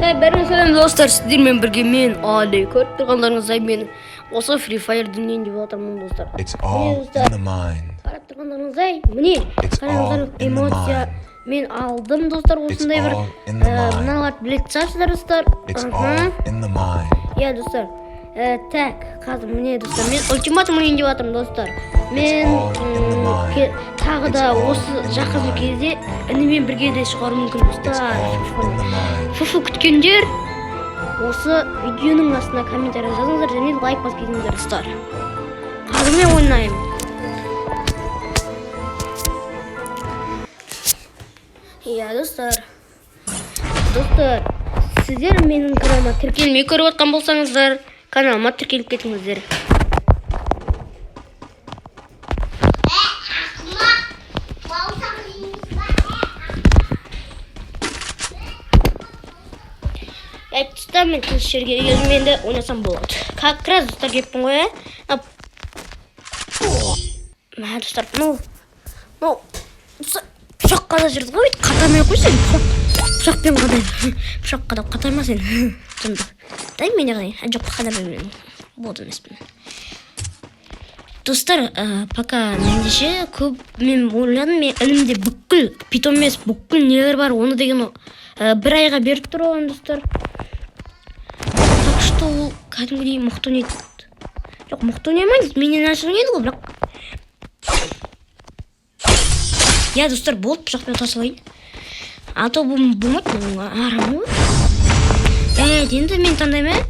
Бәріңізге сәлем достар, сіздермен бірге мен Ali. Көріп тұрғандарыңыздай мен осы Free Fire дүниеде болып жатырмын достар. Қарап тұрғандарыңыздай, міне қараңыздар, эмоция мен алдым достар, осындай бір мыналарды білетін шығарсыздар достар. Иә достар. Так, қазір міне достар, мен ультиматум ойнайын деп жатырмын достар. Мен тағы да осы жақын кезде інімен бірге де шығару мүмкін достар. Фуфу күткендер осы видеоның астына комментарий жазыңыздар және лайк басып кетіңіздер достар. Қазір мен ойнаймын. Иә достар, сіздер менің каналыма тіркелмей көріп отқан болсаңыздар, каналыма тіркеліп кетіңіздер. Достар, мен тыныш жерге келдім, енді ойнасам болады. Как раз достар кеппін ғой, достар, пышаққа да жүрді ғой, қатамай қой сен. Пышақпен қадайын. Пышаққа да қатайма сен. Дай мен қадайын. Жоқ, қадамай болды емеспін. Достар, пока мендеше көп мен ойладым, мен інімде бүкіл питон емес, бүкіл нелер бар, оны деген бір айға беріп тұр оған достар. Так что ол кәдімгідей мықты ойнайды. Жоқ, мықты ойнамайды, менен ашық ойнайды ғой, бірақ. Я достар, болды, пышақпен тасып алайын. А то болмайды, арам ғой. Енді мен таңдаймын.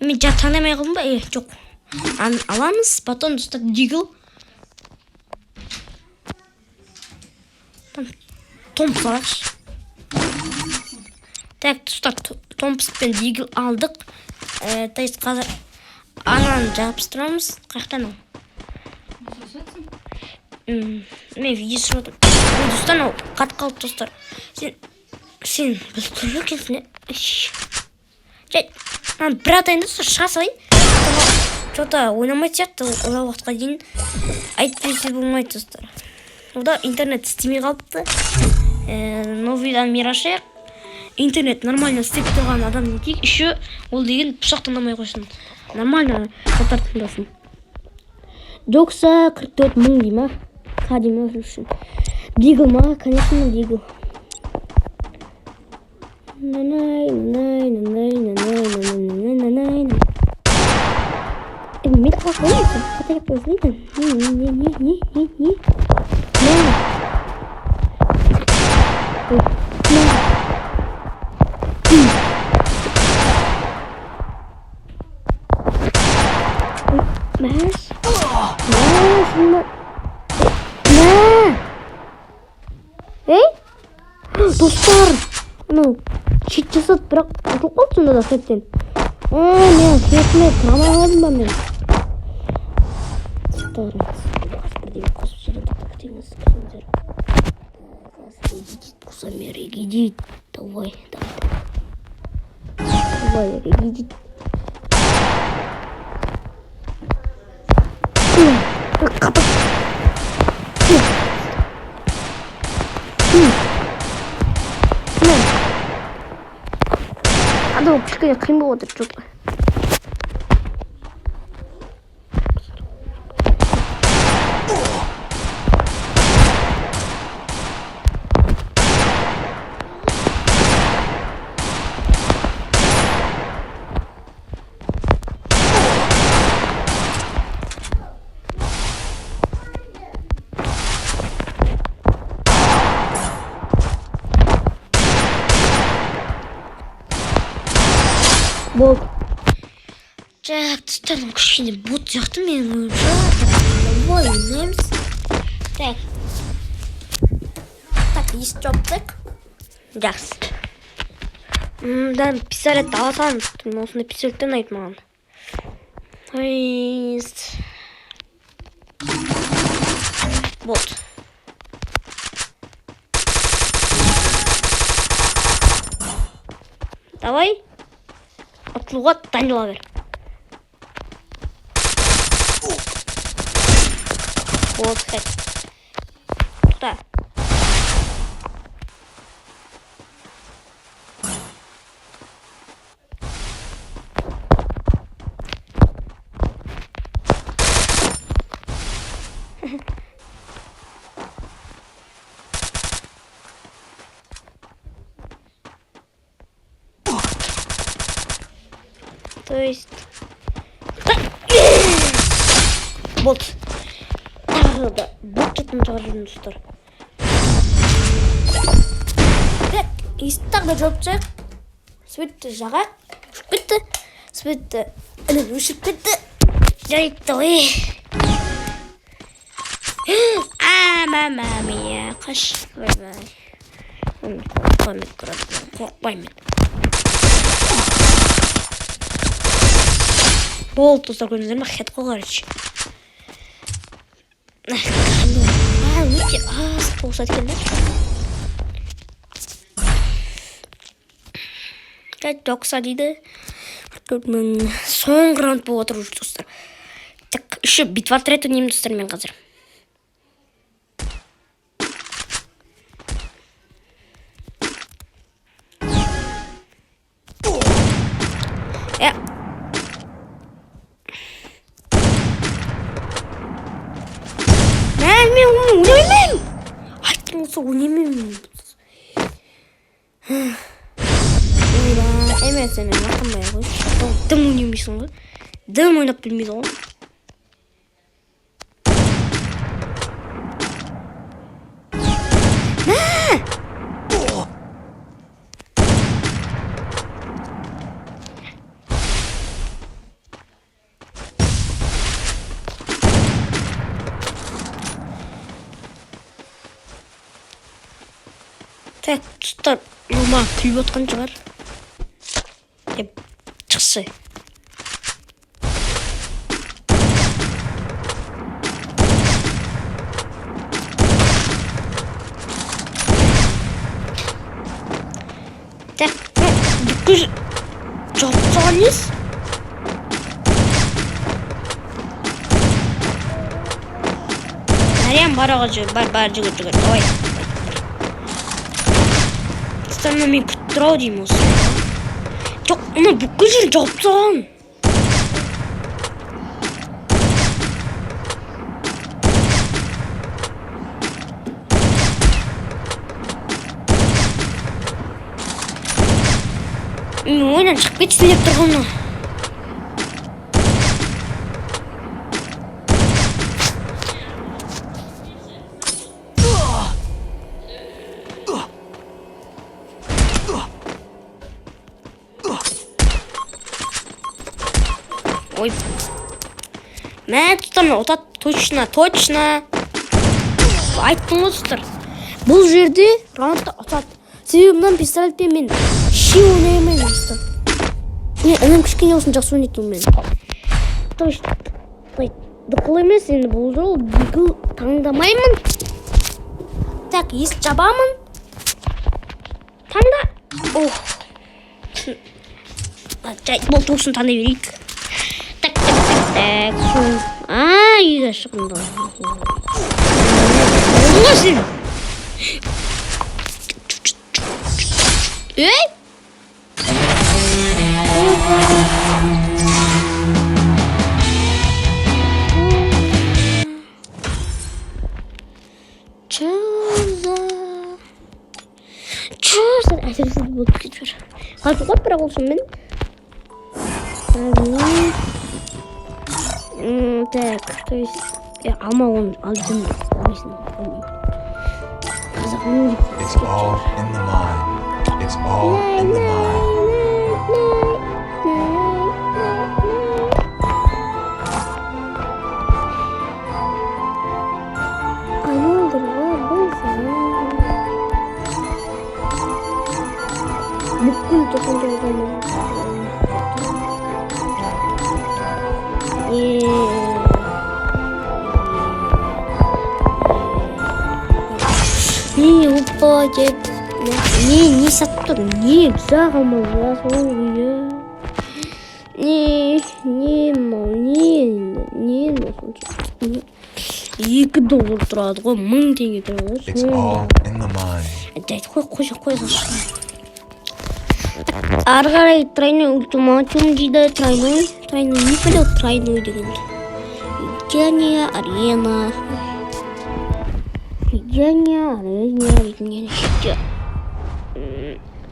Мен таңдамай қалдым ба? Жоқ. Аламыз, потом достар дигл. Томпс алайықшы. Так, достар, томпс пен дигл алдық. Тайыз қазір ананы жабыстырамыз. Қаяқтан ол? Мен видеосы жатыр. Достан ол қат қалып достар. Сен біз түрлі келсіне. Жай, бір атайын достар, шыға салайын. Что-то ойнамайды сияқты, ола уақытқа дейін айтпесе болмайды достар. Ода интернет істемей қалыпты. Новыйдан мирашайық. Интернет нормально істеп тұрған адам не еще ол деген пышақ тыңдамай қойсын. Нормально қатар тыңдасын. Жоқса 44 мың дей ма? Қа дей ма үшін. Дигл ма? Конечно, дигл. Мен қалақ ойнайсың? Қатайып қойсын. Не. Достар, чит жасады, бірақ ұтылып қалды сонда да сәттен. Мен сетіне тұрамай қалдым ба мен? Достар, бірдегі қосып жарады, күтеміз күтіңдер. Кусамер, егедет, давай. Давай, егедет. Қапы. Ада ол кішкене қиын болып отыр, жоқ. Бол. Жақ, достарым күшкене бот сияқты мен ойымша. Давай, ойнаймыз. Так, ес жоптық. Жақсы. Пистолет аласам. Осында пистолеттен айт маған. Бот. Давай. Атылуға дайындала бер. Вот, Тута. То есть болды. Тағы да бот жатын жағар жүрген достар. Есікті тағы да жауып тастайық. Светті жағайық. Өшіп кетті. Светті іліп өшіп кетті. Жарайды ғой. Мама мия, қаш. Қорықпаймын. Болды достар, көрдіңіздер ме? Хет қойғарыш. Өте аз болса екен. Тоқса дейді. Соңғы раунд болып отыр достар. Так, еще битва отряд ойнаймын достар мен қазір. Мен ойнаймын. Айттым осы ойнаймын. Емес, мен атамай ғой. Дым ойнамайсың ғой. Дым ойнап білмейді ғой. Так, достар, мама күліп отқан шығар. Жақсы. Так, бүкіл жауып тұрған ес? Әриям бараға жүр, бар жүгір, давай. Достарына мен күттір-ау деймін осы. Жоқ, мұны бүкіл жер жауып тұрған. Мен ойнан шығып кетсін деп тұрғанмын. Ой. Мә, тұтамын, отат, точно. Айттым ғой, тұстар. Бұл жерде раундта отат. Себебі мұнан пистолетпен мен ши ойнаймын, тұстар. Інім кішкене olsun жақсы ойнайтын мен. То есть, дұқыл емес, енді бұл жол бүкіл таңдамаймын. Так, есік жабамын. Таңда. Бұл тоқсын таңдай берейік. Так. Үйге шығынды. Олға сен. Ей? Чоза. Әсірсіз болып кетіп жүр. Қалпы қойып бірақ олсын мен. Так, то есть алма он алдым. It's all in the mind. It's all in the mind. Не упадет. Не саттыр. Не жағамал жасыл. Не $2 тұрады ғой, $1000 тұрады. It's all in the mind. Қой. Ары қарай тройной ультиматум дейді. Тройной. Не понял тройной деген. Және арена.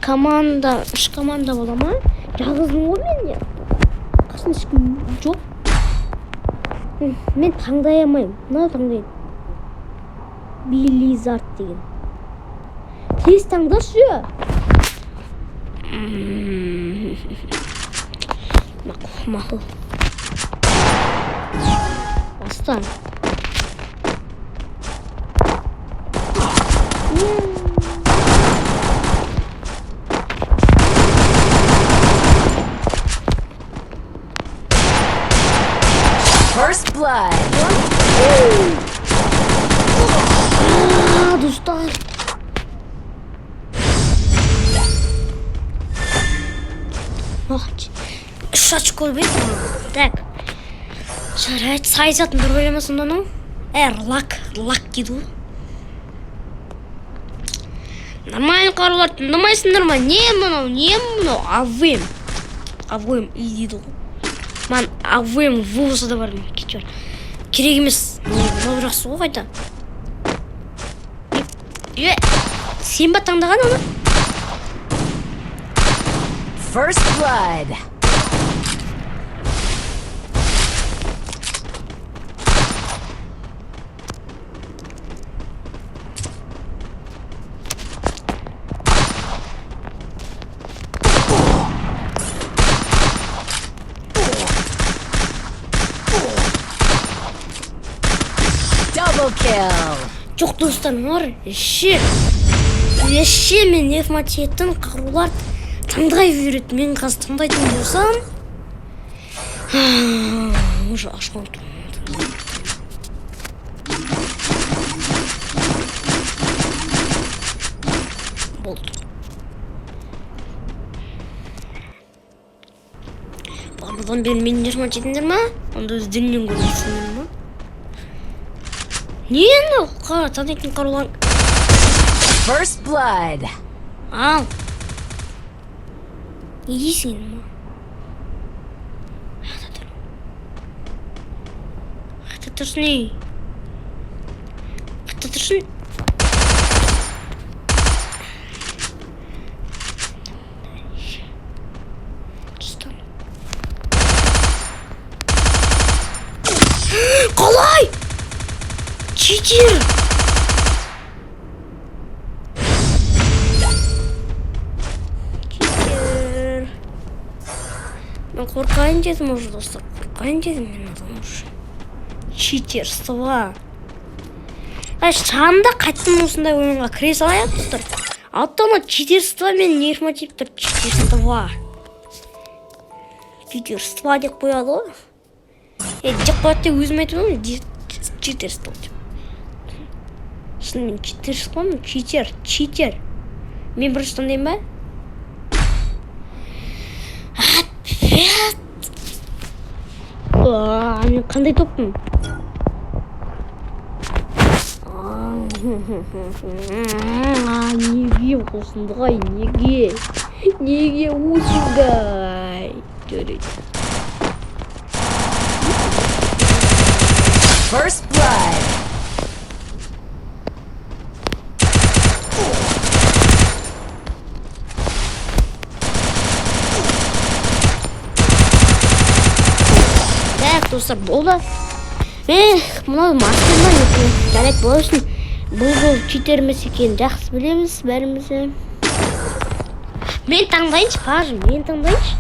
Команда, үш команда бола ма? Жалғызмын ғой мен де. басқасын ешкім жоқ. Мен таңдай алмаймын. Мынау таңдайды. Билизард деген. Тез таңдашы. Мақұл. Бастан. First blood. Достар. Үш очко бет. Так. Жарайды, сайысатын бір ойлама сонда ну. Лак дейді ғой. Нормально қарулар, тыңдамайсыңдар ма? Не мынау? Авым дейді ғой. Мен авым вусы да бар. Керек емес. Мынау жақсы ғой қайта. Сен ба таңдаған оны? First blood. Double kill. Жоқ достар, олар ше мен нефматиеттің қарулар таңдай үйрет. Мен қазір таңдайтын болсам уже ашқан болды. Бұдан бері мен нефматиеттіңдер ма? Онда өздерінен көрмесіңдер ма? Не енді таңдайтын қарулар? First blood. Ал. Не дейсің ма? Қайта тұрсын. Қалай? Читер. Мен қорқайын дедім уже достар. Қорқайын дедім мен адам уже. Читерство. Шанда қайттым осындай ойынға кіре салайық достар. Аттама читерство мен нермотивтер читерство. Читерство деп қояды ғой. Деп қояды деп өзім айтып отырмын. Читерство деп. Шынымен читерство ма? Читер. Мен бірінші таңдайын ба? Мен қандай топпын? Неге осындай? Неге осындай? First blood. Достар, болды. Мынау машина екен. Жарайды, бұл үшін бұл жол читермес екен. Жақсы білеміз бәріміз. Мен таңдайыншы, пажым, мен таңдайыншы.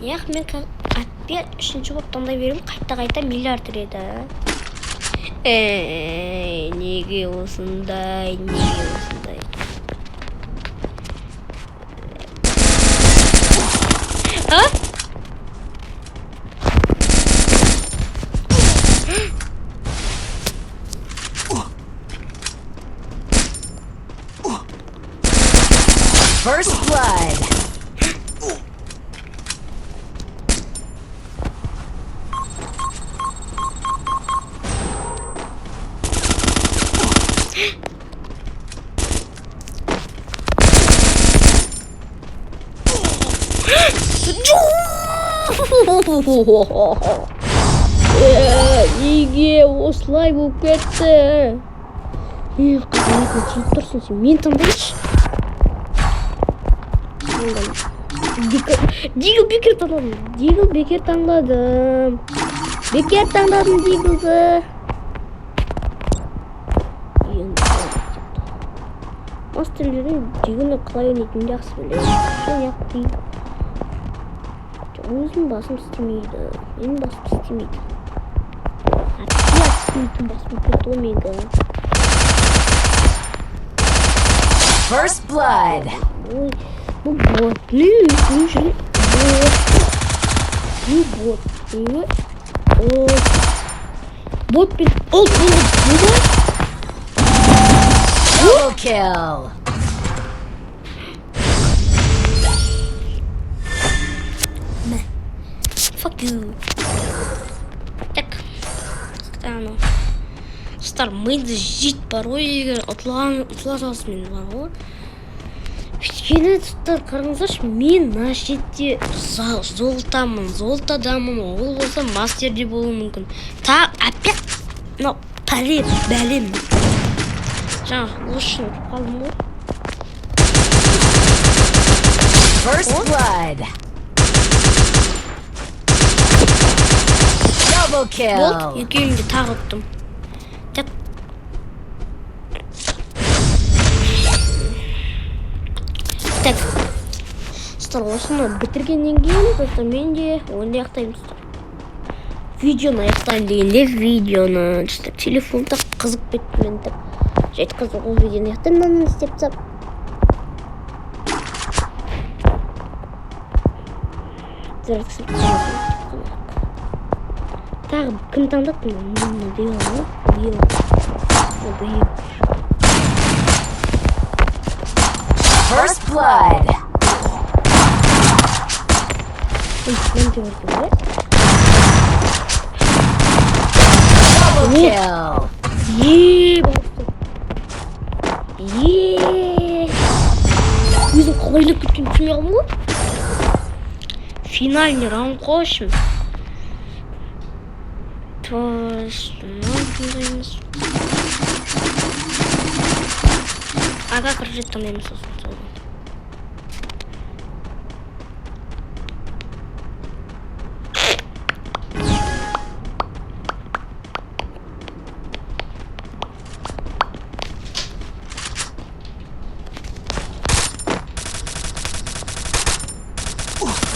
Неғ, мен атпе үшінші болып таңдай берем, қайта миллиард реді. Неге осындай? First blood. Неге осылай болып кетті? Қызметіне тиіп тұрсын сен. Мен таңдайыншы. Дигл бекер таңдадым. Дигл бекер таңдадым. Бекер таңдадым Диглды. Мастерлердің Диглны қалай ойнайтынын жақсы біледі. Соняқ дейін. Өзім басым істемейді. Менің басым істемейді. Аппетитім басым кетілмейді. First blood. Ой, бұл бот. Мен жүрген бот. Бұл бот. Бот пен ұлт болды. Double kill. Fuck you. Так. Стану. Стар миды жит порой ұтыла салсын мен бар ғой. Өйткені тұттар қарыңыздаршы, мен мына жерде золотадамын, ол болса мастерде болуы мүмкін. Опять мынау бәлем. Жаңа лошын ұрып қалдым ғой. First blood. Double kill. Болды, екеуін де тағы ұттым. Так, достар, осыны бітіргеннен кейін достар, мен де ойынды аяқтаймын достар. Видеоны аяқтаймын дегенде видеоны достар, телефонда қызып кетті мен деп. Жеткізіп ол видеоны аяқтаймын мынаны істеп тап. Тағы кім таңдады? Биыл. First blood. Double kill. Өзім қойлып кеткен түсіне қалмын ғой. Финальный раунд қойшым. А как ржет там я сосын?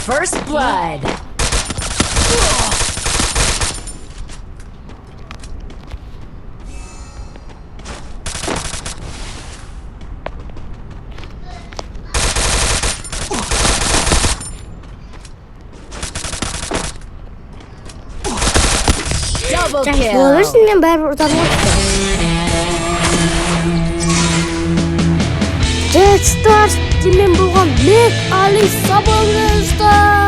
First blood. Double kill. Болырсың мен бәрі ұртамын. Достар, мен болған Мек Али Сабаңыздар.